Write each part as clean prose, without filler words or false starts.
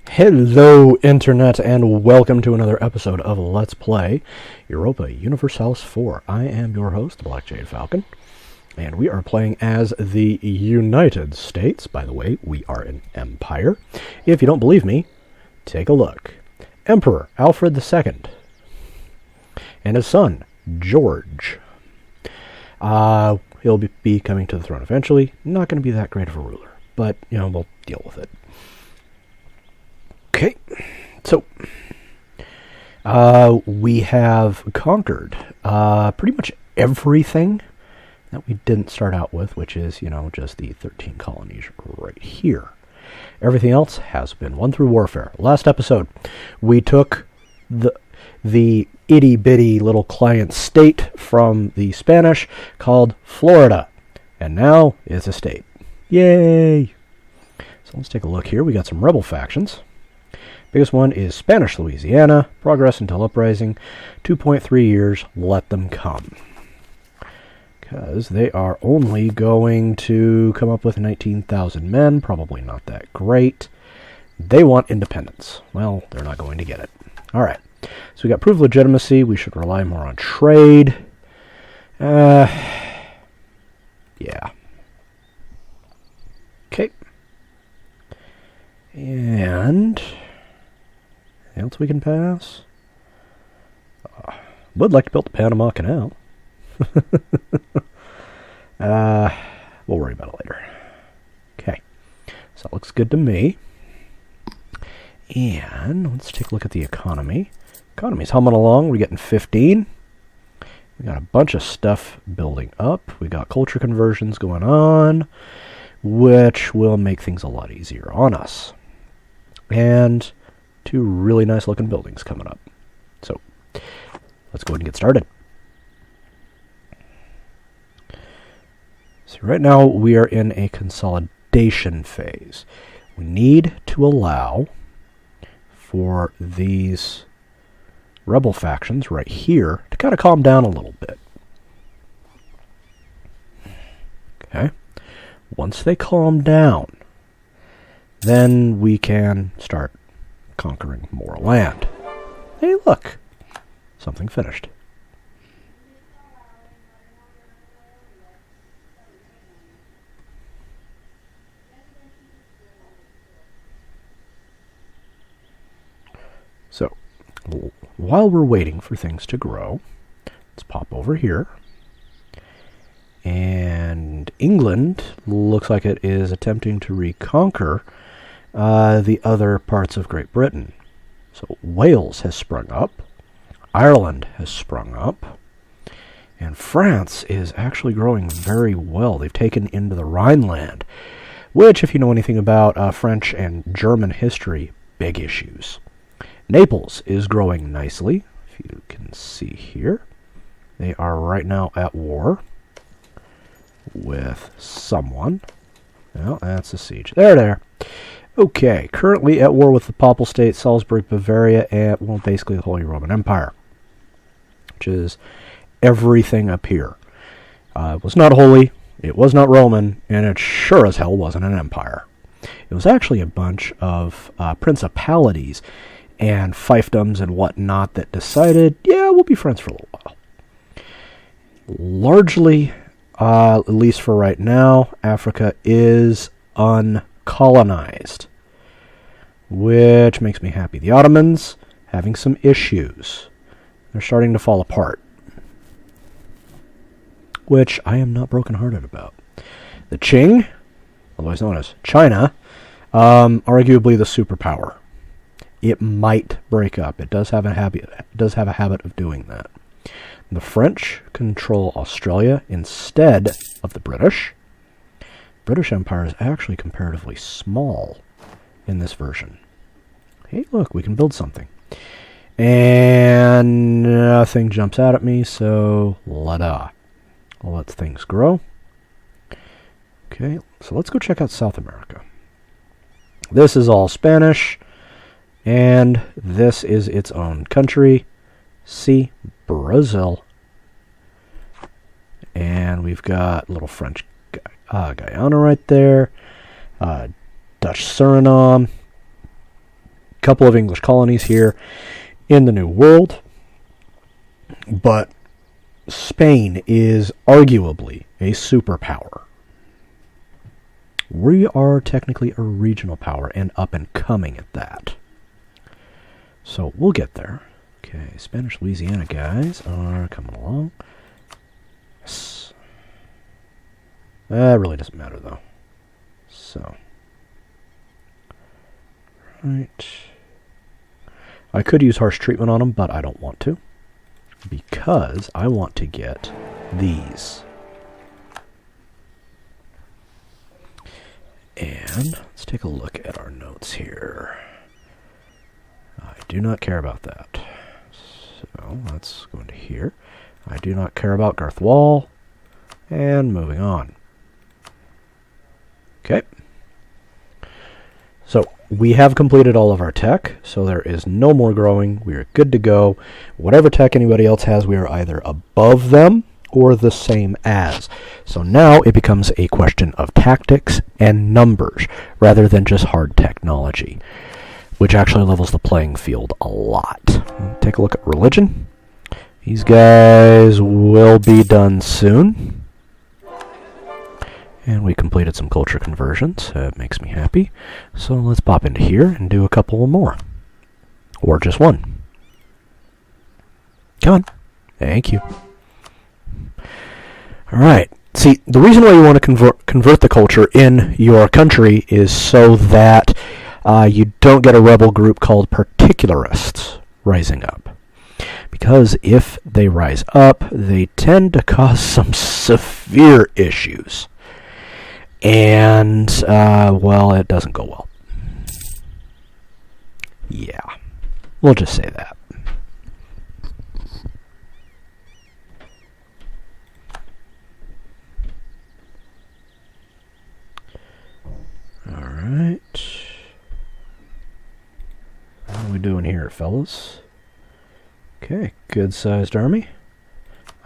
Hello, Internet, and welcome to another episode of Let's Play Europa Universalis 4. I am your host, the Black Jade Falcon, and we are playing as the United States. By the way, we are an empire. If you don't believe me, take a look. Emperor Alfred II and his son, George. He'll be coming to the throne eventually. Not going to be that great of a ruler, but, we'll deal with it. Okay, so we have conquered pretty much everything that we didn't start out with, which is, just the 13 colonies right here. Everything else has been won through warfare. Last episode, we took the itty-bitty little client state from the Spanish called Florida, and now it's a state. Yay! So let's take a look here. We got some rebel factions. Biggest one is Spanish Louisiana. Progress until uprising. 2.3 years. Let them come. Because they are only going to come up with 19,000 men. Probably not that great. They want independence. Well, they're not going to get it. Alright. So we got proved legitimacy. We should rely more on trade. Yeah. Okay. And anything else we can pass? Would like to build the Panama Canal. We'll worry about it later. Okay. So that looks good to me. And let's take a look at the economy. Economy's humming along. We're getting 15. We got a bunch of stuff building up. We got culture conversions going on, which will make things a lot easier on us. And two really nice looking buildings coming up. So let's go ahead and get started. So right now we are in a consolidation phase. We need to allow for these rebel factions right here to kind of calm down a little bit. Okay. Once they calm down, then we can start conquering more land. Hey, look! Something finished. So, while we're waiting for things to grow, let's pop over here. And England looks like it is attempting to reconquer the other parts of Great Britain. So Wales has sprung up, Ireland has sprung up, and France is actually growing very well. They've taken into the Rhineland, which, if you know anything about French and German history, big issues. Naples is growing nicely, if you can see here. They are right now at war with someone. Well, that's a siege. There. Okay, currently at war with the Papal State, Salzburg, Bavaria, and, well, basically the Holy Roman Empire, which is everything up here. It was not holy, it was not Roman, and it sure as hell wasn't an empire. It was actually a bunch of principalities and fiefdoms and whatnot that decided, yeah, we'll be friends for a little while. Largely, at least for right now, Africa is uncolonized, which makes me happy. The Ottomans having some issues. They're starting to fall apart, which I am not brokenhearted about. The Qing, otherwise known as China, arguably the superpower. It might break up. It does have a habit. Of doing that. The French control Australia instead of the British. British Empire is actually comparatively small in this version. Hey, look, we can build something. And nothing jumps out at me, so la-da. I'll let things grow. Okay, so let's go check out South America. This is all Spanish, and this is its own country. See, Brazil. And we've got little French Guyana right there. Dutch Suriname. couple of English colonies here in the New World, but Spain is arguably a superpower. We are technically a regional power and up and coming at that. So we'll get there. Okay, Spanish Louisiana guys are coming along. Yes. That really doesn't matter though. So. Right. I could use harsh treatment on them, but I don't want to. Because I want to get these. And let's take a look at our notes here. I do not care about that. So let's go into here. I do not care about Garth Wall. And moving on. Okay. So we have completed all of our tech, so there is no more growing. We are good to go. Whatever tech anybody else has, we are either above them or the same as. So now it becomes a question of tactics and numbers rather than just hard technology, which actually levels the playing field a lot. Take a look at religion. These guys will be done soon. And we completed some culture conversions. That makes me happy. So let's pop into here and do a couple more. Or just one. Come on. Thank you. Alright. See, the reason why you want to convert the culture in your country is so that you don't get a rebel group called particularists rising up. Because if they rise up, they tend to cause some severe issues. And, well, it doesn't go well. Yeah. We'll just say that. Alright. How are we doing here, fellas? Okay, good-sized army.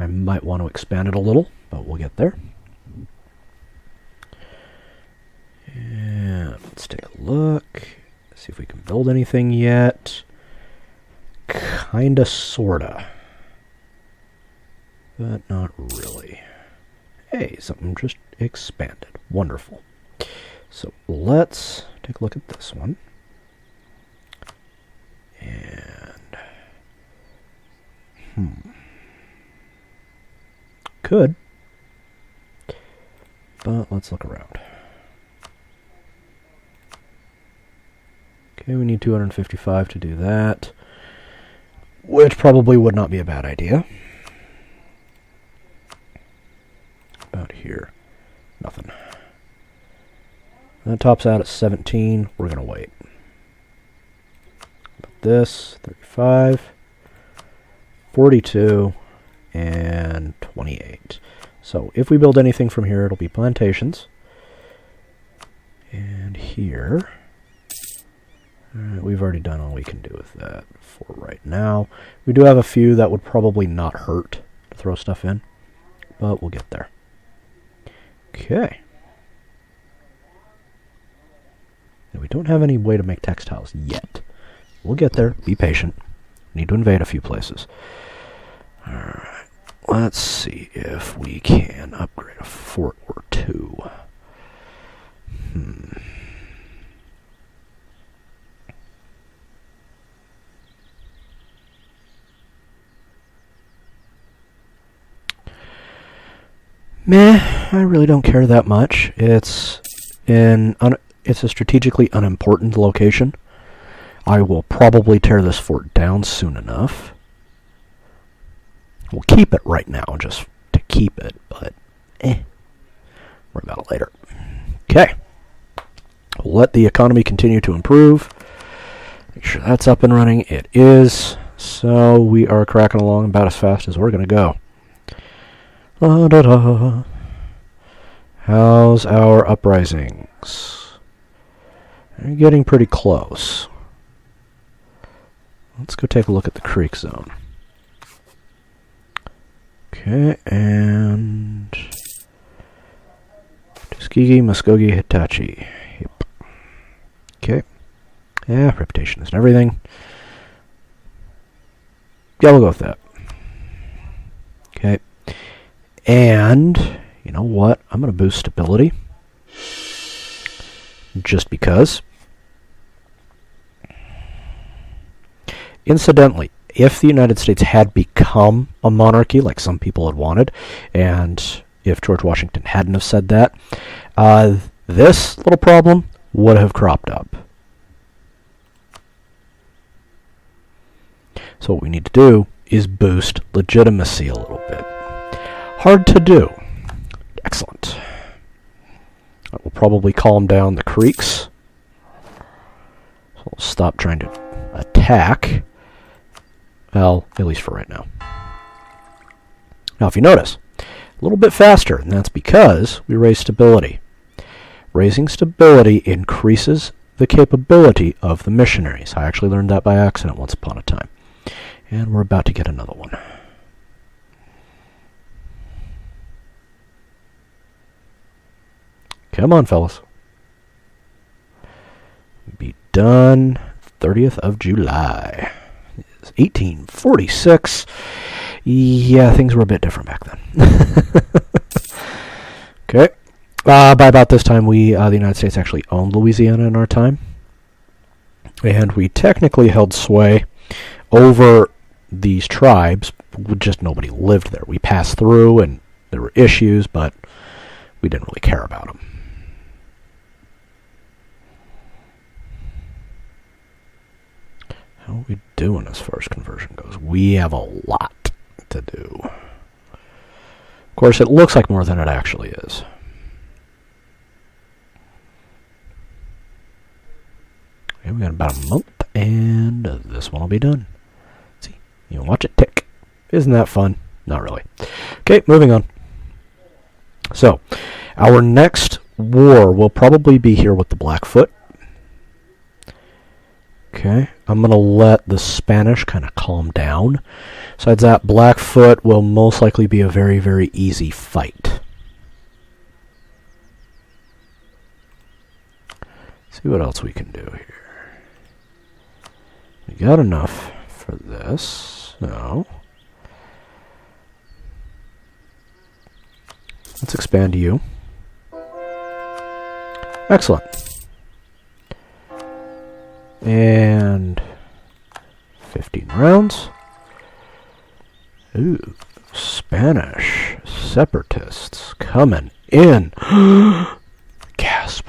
I might want to expand it a little, but we'll get there. And let's take a look. See if we can build anything yet. Kinda, sorta. But not really. Hey, something just expanded. Wonderful. So let's take a look at this one. And could. But let's look around. Okay, we need 255 to do that, which probably would not be a bad idea. About here. Nothing. That tops out at 17. We're going to wait. About this, 35, 42, and 28. So if we build anything from here, it'll be plantations. And here... Alright, we've already done all we can do with that for right now. We do have a few that would probably not hurt to throw stuff in, but we'll get there. Okay. And we don't have any way to make textiles yet. We'll get there. Be patient. Need to invade a few places. Alright. Let's see if we can upgrade a fort or two. Meh, I really don't care that much. It's a strategically unimportant location. I will probably tear this fort down soon enough. We'll keep it right now, just to keep it, but worry about it later. Okay. We'll let the economy continue to improve. Make sure that's up and running. It is. So we are cracking along about as fast as we're going to go. Da-da-da. How's our uprisings? They're getting pretty close. Let's go take a look at the creek zone. Okay, and Tuskegee, Muskogee, Hitachi. Yep. Okay. Yeah, reputation isn't everything. Yeah, we'll go with that. Okay. And, you know what? I'm going to boost stability. Just because. Incidentally, if the United States had become a monarchy, like some people had wanted, and if George Washington hadn't have said that, this little problem would have cropped up. So what we need to do is boost legitimacy a little bit. Hard to do. Excellent. That will probably calm down the creeks. So we'll stop trying to attack. Well, at least for right now. Now, if you notice, a little bit faster, and that's because we raise stability. Raising stability increases the capability of the missionaries. I actually learned that by accident once upon a time. And we're about to get another one. Come on, fellas. Be done 30th of July. 1846. Yeah, things were a bit different back then. Okay. By about this time, the United States actually owned Louisiana in our time. And we technically held sway over these tribes. Just nobody lived there. We passed through, and there were issues, but we didn't really care about them. How are we doing as far as conversion goes? We have a lot to do. Of course, it looks like more than it actually is. Okay, we got about a month, and this one will be done. Let's see, you can watch it tick. Isn't that fun? Not really. Okay, moving on. So, our next war will probably be here with the Blackfoot. Okay, I'm going to let the Spanish kind of calm down. Besides that, Blackfoot will most likely be a very, very easy fight. See what else we can do here. We got enough for this, so let's expand you. Excellent. And 15 rounds. Ooh, Spanish separatists coming in. Gasp.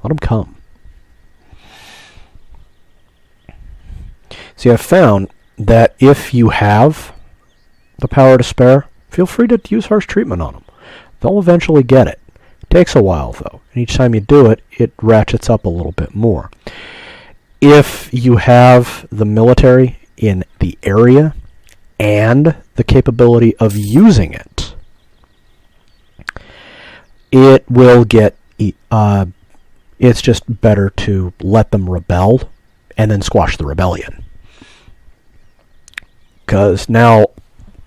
Let them come. See, I've found that if you have the power to spare, feel free to use harsh treatment on them. They'll eventually get it. It takes a while, though, and each time you do it, it ratchets up a little bit more. If you have the military in the area and the capability of using it, it will get... it's just better to let them rebel and then squash the rebellion. Because now,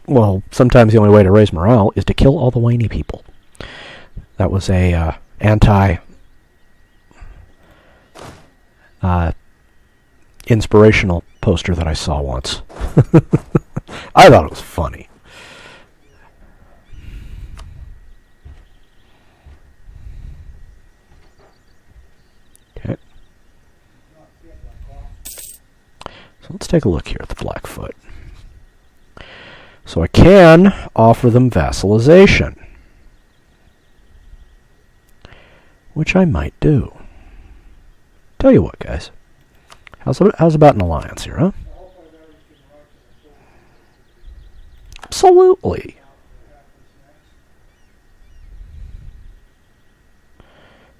well, sometimes the only way to raise morale is to kill all the whiny people. That was a inspirational poster that I saw once. I thought it was funny. Okay. So let's take a look here at the Blackfoot. So I can offer them vassalization, which I might do. Tell you what, guys. How's about an alliance here, huh? Absolutely.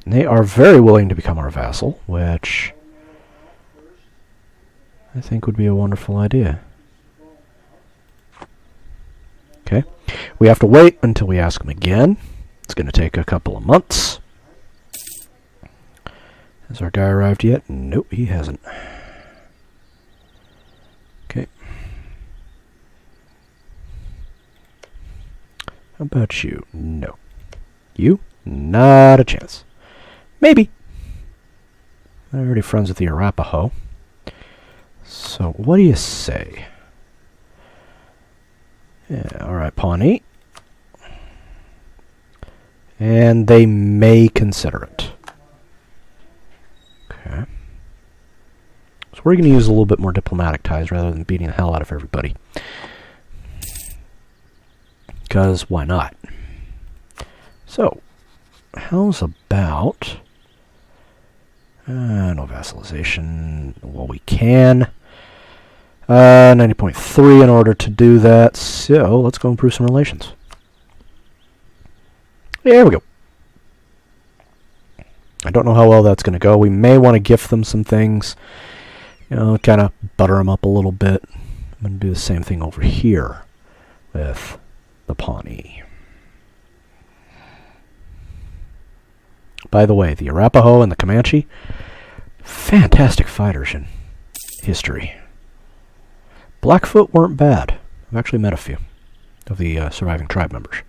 And they are very willing to become our vassal, which I think would be a wonderful idea. Okay. We have to wait until we ask them again. It's going to take a couple of months. Has our guy arrived yet? Nope, he hasn't. Okay. How about you? No. You? Not a chance. Maybe. They're already friends with the Arapaho. So what do you say? Yeah, alright, pawn 8. And they may consider it. Okay. So we're going to use a little bit more diplomatic ties rather than beating the hell out of everybody. Because why not? So, how's about... no vassalization. Well, we can. 90.3 in order to do that. So, let's go improve some relations. There we go. I don't know how well that's going to go. We may want to gift them some things. You know, kind of butter them up a little bit. I'm going to do the same thing over here with the Pawnee. By the way, the Arapaho and the Comanche, fantastic fighters in history. Blackfoot weren't bad. I've actually met a few of the surviving tribe members.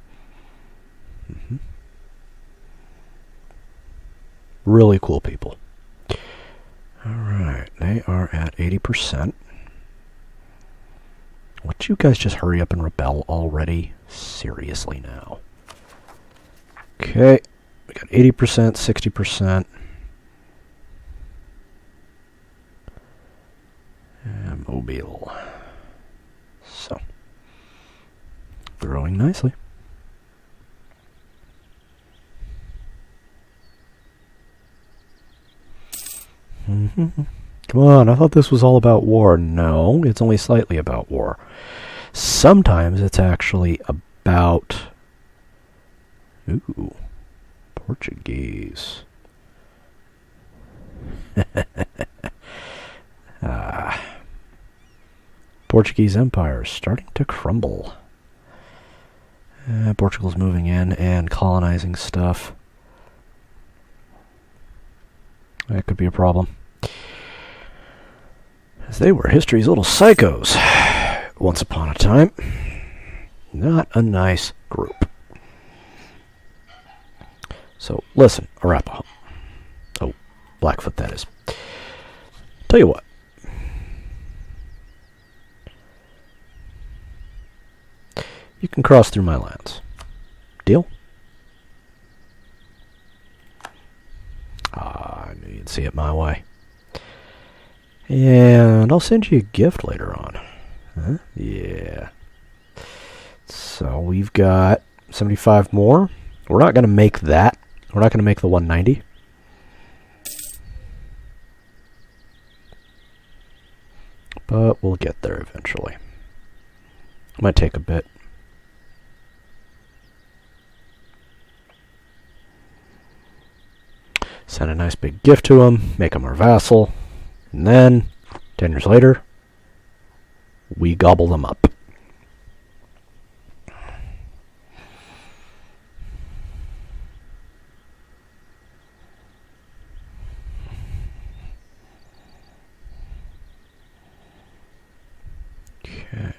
Really cool people. Alright, they are at 80%. Would you guys just hurry up and rebel already? Seriously now. Okay, we got 80%, 60%. And Mobile. So, growing nicely. Come on, I thought this was all about war. No, it's only slightly about war. Sometimes it's actually about... Ooh, Portuguese. Portuguese Empire is starting to crumble. Portugal's moving in and colonizing stuff. That could be a problem. As they were history's little psychos once upon a time. Not a nice group. So, listen, Arapaho. Oh, Blackfoot, that is. Tell you what. You can cross through my lands. Deal? I knew you'd see it my way. And I'll send you a gift later on. Huh? Yeah. So we've got 75 more. We're not going to make that. We're not going to make the 190. But we'll get there eventually. Might take a bit. Send a nice big gift to him, make him our vassal, and then, 10 years later, we gobble them up. Okay.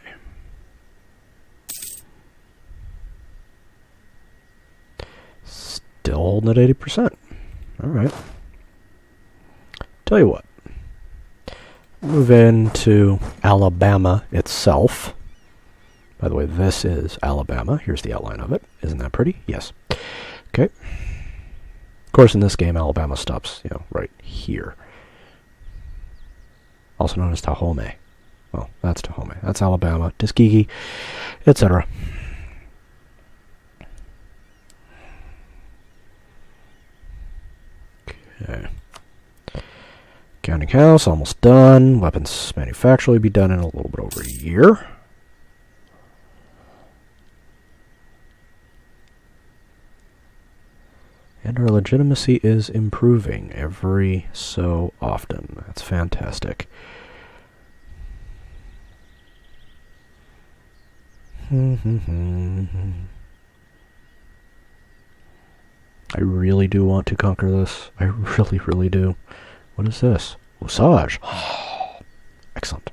Still holding at 80%. Alright. Tell you what. Move into Alabama itself. By the way, this is Alabama. Here's the outline of it. Isn't that pretty? Yes. Okay. Of course, in this game, Alabama stops, right here. Also known as Tahome. Well, that's Tahome. That's Alabama, Tuskegee, etc. Okay. Counting house, almost done. Weapons manufacture will be done in a little bit over a year. And our legitimacy is improving every so often. That's fantastic. I really do want to conquer this. I really, really do. What is this? Osage. Excellent.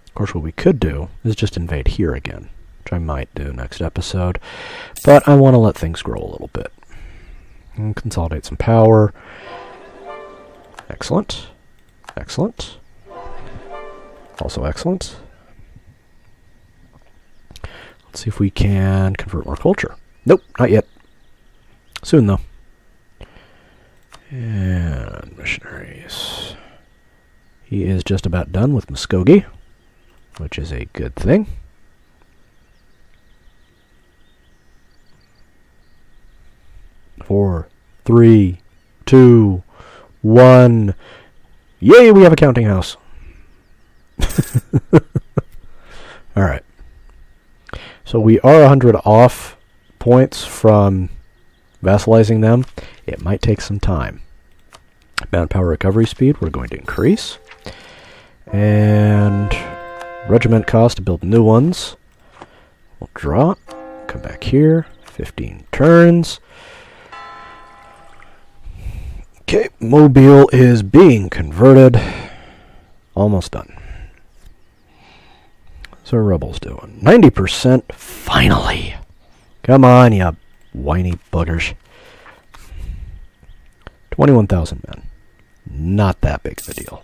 Of course, what we could do is just invade here again. which I might do next episode. But I want to let things grow a little bit. And consolidate some power. Excellent. Excellent. Also excellent. Let's see if we can convert more culture. Nope, not yet. Soon, though. And missionaries. He is just about done with Muskogee, which is a good thing. Four, three, two, one. Yay, we have a counting house. All right. So we are 100 off points from vassalizing them. It might take some time. Manpower recovery speed we're going to increase. And regiment cost to build new ones. We'll draw. Come back here. 15 turns. Okay, Mobile is being converted. Almost done. So our rebels doing 90%. Finally. Come on, you whiny buggers. 21,000 men. Not that big of a deal.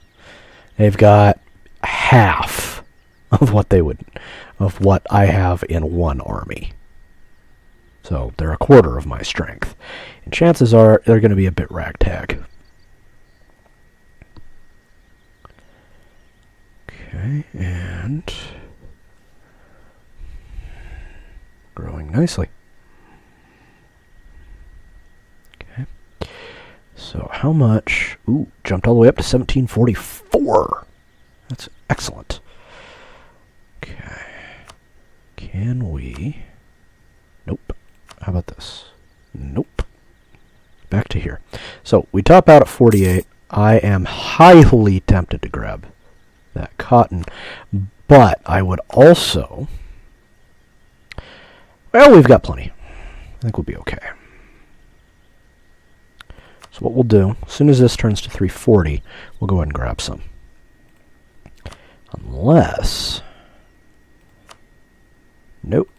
They've got half of what I have in one army. So they're a quarter of my strength. And chances are they're going to be a bit ragtag. Okay, and growing nicely. Okay. So how much? Ooh, jumped all the way up to 1744. That's excellent. Okay. Can we? Nope. How about this? Nope. Back to here. So we top out at 48. I am highly tempted to grab that cotton, but I would also... Well, we've got plenty. I think we'll be okay. So what we'll do, as soon as this turns to 340, we'll go ahead and grab some. Unless... Nope.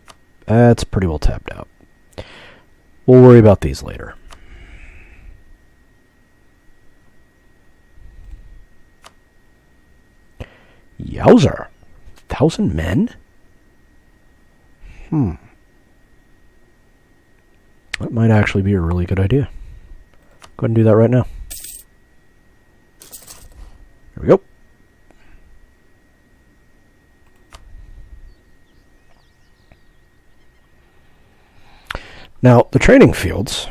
That's pretty well tapped out. We'll worry about these later. Yowzer. 1,000 men? That might actually be a really good idea. Go ahead and do that right now. There we go. Now, the training fields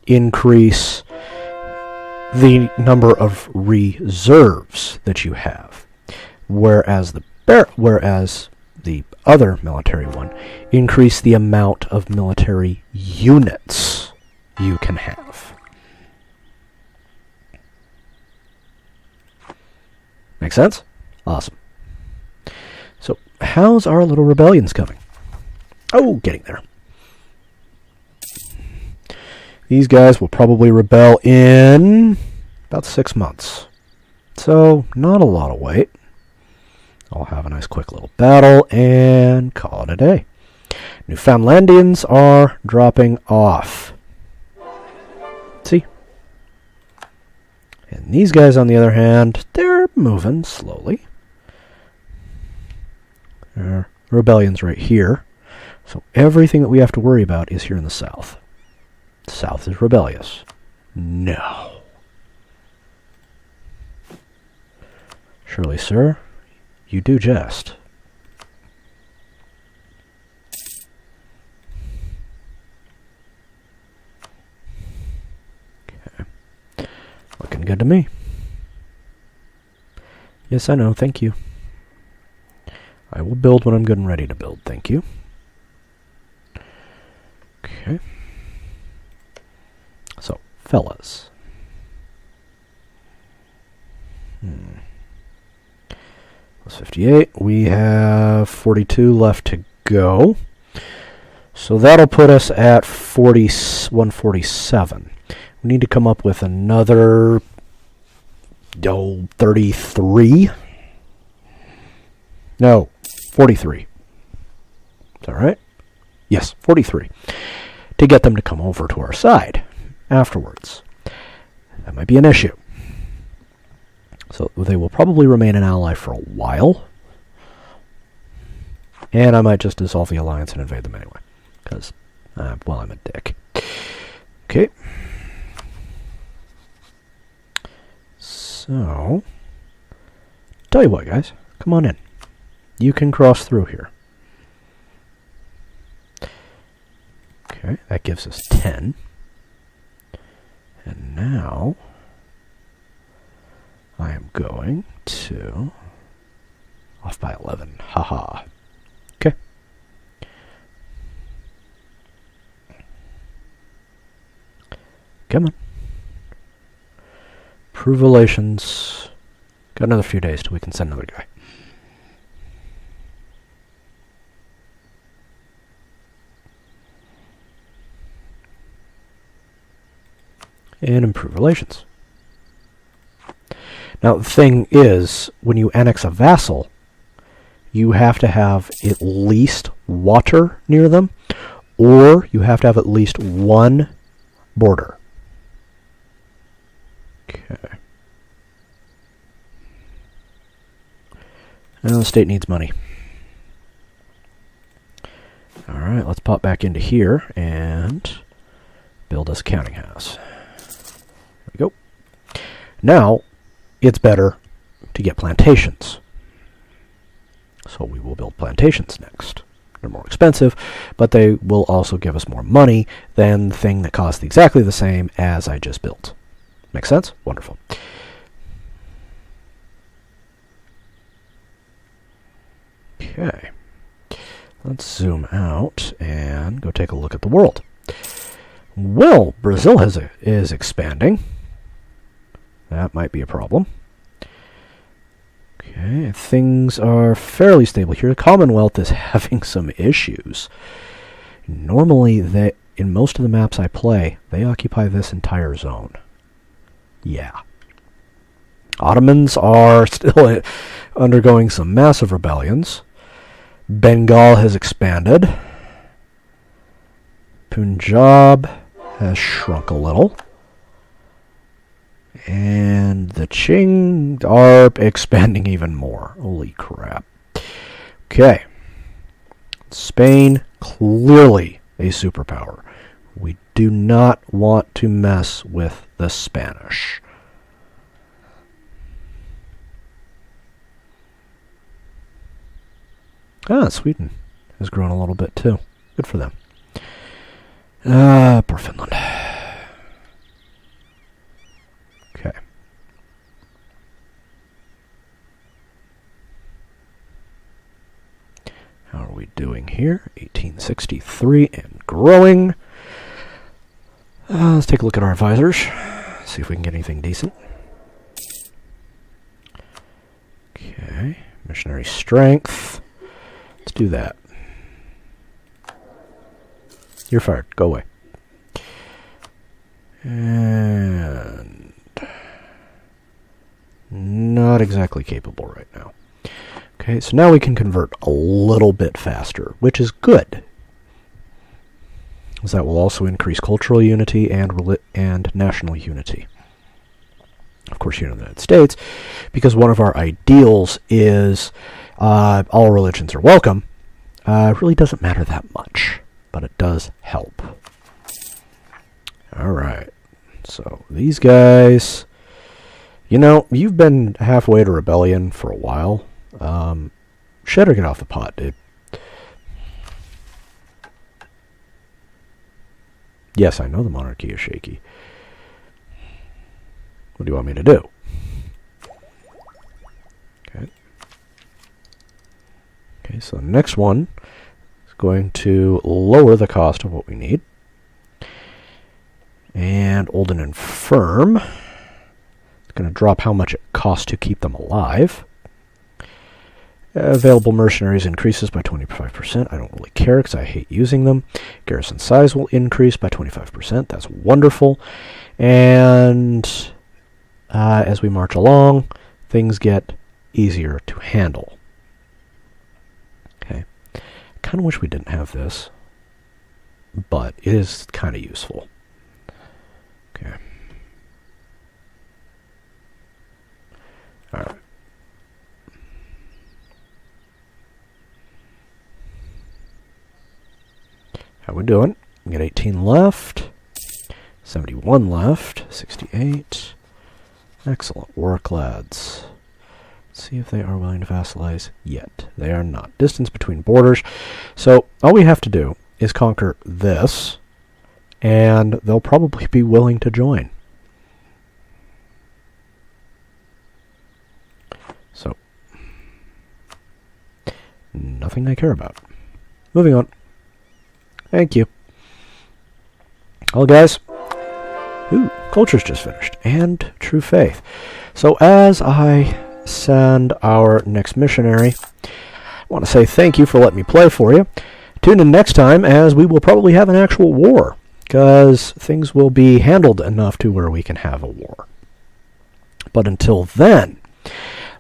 increase the number of reserves that you have, whereas the other military one increase the amount of military units you can have. Make sense? Awesome. So, how's our little rebellions coming? Oh, getting there. These guys will probably rebel in about 6 months. So, not a lot of wait. I'll have a nice quick little battle and call it a day. Newfoundlandians are dropping off. See? And these guys, on the other hand, they're moving slowly. There are rebellions right here. So everything that we have to worry about is here in the south. The south is rebellious. No. Surely, sir, you do jest. Okay. Looking good to me. Yes, I know. Thank you. I will build when I'm good and ready to build. Thank you. Okay. So, fellas. Plus 58. We have 42 left to go. So that'll put us at 147. We need to come up with another 33. No, 43. Is that right? Yes, 43. To get them to come over to our side afterwards. That might be an issue. So they will probably remain an ally for a while. And I might just dissolve the alliance and invade them anyway. Because, well, I'm a dick. Okay. So, tell you what, guys. Come on in. You can cross through here. Okay, that gives us 10. And now, I am going to... Off by 11. Haha. Okay. Come on. Improve relations. Got another few days till we can send another guy. And improve relations. Now, the thing is, when you annex a vassal, you have to have at least water near them, or you have to have at least one border. Okay. Now the state needs money. Alright, let's pop back into here and build us a counting house. There we go. Now, it's better to get plantations. So we will build plantations next. They're more expensive, but they will also give us more money than the thing that costs exactly the same as I just built. Make sense? Wonderful. Okay. Let's zoom out and go take a look at the world. Well, Brazil is expanding. That might be a problem. Okay, things are fairly stable here. The Commonwealth is having some issues. Normally, in most of the maps I play, they occupy this entire zone. Yeah. Ottomans are still undergoing some massive rebellions. Bengal has expanded. Punjab has shrunk a little. And the Qing are expanding even more. Holy crap. Okay. Spain, clearly a superpower. We do not want to mess with the Spanish. Sweden has grown a little bit too. Good for them. Poor Finland. Okay. How are we doing here? 1863 and growing. Let's take a look at our advisors. See if we can get anything decent. Okay. Missionary strength. Let's do that. You're fired. Go away. And not exactly capable right now. Okay, so now we can convert a little bit faster, which is good. Because that will also increase cultural unity and national unity. Of course, here in the United States, because one of our ideals is all religions are welcome, it really doesn't matter that much, but it does help. Alright, so these guys, you know, you've been halfway to rebellion for a while. Shit or get off the pot, dude. Yes, I know the monarchy is shaky. What do you want me to do? Okay, so the next one is going to lower the cost of what we need. And old and infirm. It's going to drop how much it costs to keep them alive. Available mercenaries increases by 25%. I don't really care because I hate using them. Garrison size will increase by 25%. That's wonderful. And as we march along, things get easier to handle. Okay. kind of wish we didn't have this, but it is kind of useful. Okay. All right. How we doing? We got 18 left, 71 left, 68. Excellent work, lads. Let's see if they are willing to vassalize yet. They are not. Distance between borders. So all we have to do is conquer this, and they'll probably be willing to join. So, nothing I care about. Moving on. Thank you. Well, guys. Ooh, culture's just finished. And true faith. So as I send our next missionary, I want to say thank you for letting me play for you. Tune in next time, as we will probably have an actual war, because things will be handled enough to where we can have a war. But until then,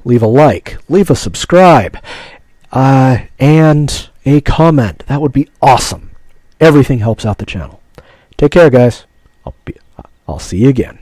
leave a like, leave a subscribe, and a comment. That would be awesome. Everything helps out the channel. Take care, guys. I'll see you again.